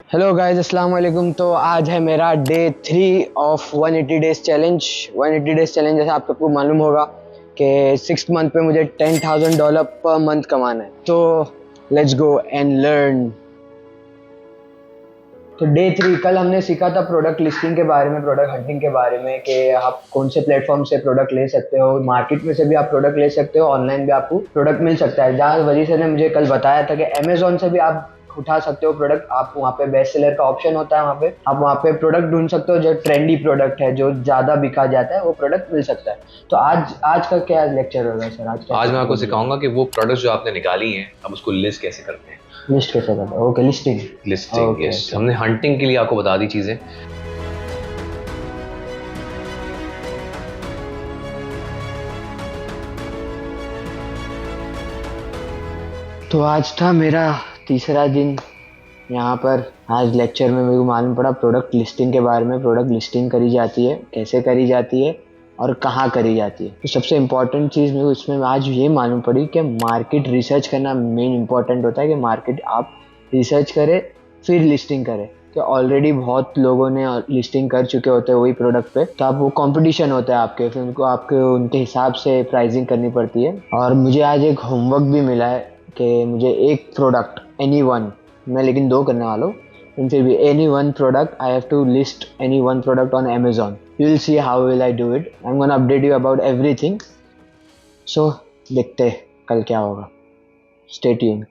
Hello guys, अस्सलाम वालेकुम। तो आज है मेरा day 3 of 180 days challenge. 180 days challenge जैसे आप सबको मालूम होगा कि 6 मंथ पे मुझे $10,000 पर मंथ कमाना है। तो लेट्स गो एंड लर्न। तो डे 3 कल हमने सीखा था प्रोडक्ट लिस्टिंग के बारे में, प्रोडक्ट हंटिंग के बारे में कि आप कौन से प्लेटफॉर्म से प्रोडक्ट ले सकते हो। मार्केट में से भी आप प्रोडक्ट ले सकते हो, ऑनलाइन भी आपको प्रोडक्ट मिल सकता है। जहाँ वजह से ने मुझे कल बताया था कि अमेजोन से भी आप उठा सकते हो प्रोडक्ट। आप वहाँ पे बेस्ट सेलर का ऑप्शन होता है, वहाँ पे आप वहाँ पे प्रोडक्ट ढूंढ सकते हो जो ट्रेंडी प्रोडक्ट है, जो ज्यादा बिका जाता है, वो प्रोडक्ट मिल सकता है। तो आज आज का क्या लेक्चर होगा सर? आज क्या आज मैं आपको सिखाओगे? सिखाऊंगा कि वो प्रोडक्ट्स जो आपने निकाली हैं अब उसको लिस्ट कैसे करते हैं। लिस्ट कैसे करते हैं? Okay, listing. Listing, okay yes, okay. हमने हंटिंग के लिए आपको बता दी चीजें। तो आज था मेरा तीसरा दिन यहाँ पर। आज लेक्चर में मेरे को मालूम पड़ा प्रोडक्ट लिस्टिंग के बारे में। प्रोडक्ट लिस्टिंग करी जाती है, कैसे करी जाती है और कहाँ करी जाती है। तो सबसे इम्पोर्टेंट चीज़ मेरे को इसमें आज ये मालूम पड़ी कि मार्केट रिसर्च करना मेन इम्पोर्टेंट होता है। कि मार्केट आप रिसर्च करें फिर लिस्टिंग करें। कि ऑलरेडी बहुत लोगों ने लिस्टिंग कर चुके होते हैं वही प्रोडक्ट पे, तो आप वो कंपटीशन होता है आपके, फिर उनको आपके उनके हिसाब से प्राइसिंग करनी पड़ती है। और मुझे आज एक होमवर्क भी मिला है कि मुझे एक प्रोडक्ट एनी वन, मैं लेकिन दो करने वाला हूँ, लेकिन फिर भी any one product I have to list any one product on Amazon. You will see how will I do it. I am gonna update you about everything. So देखते हैं कल क्या होगा। Stay tuned.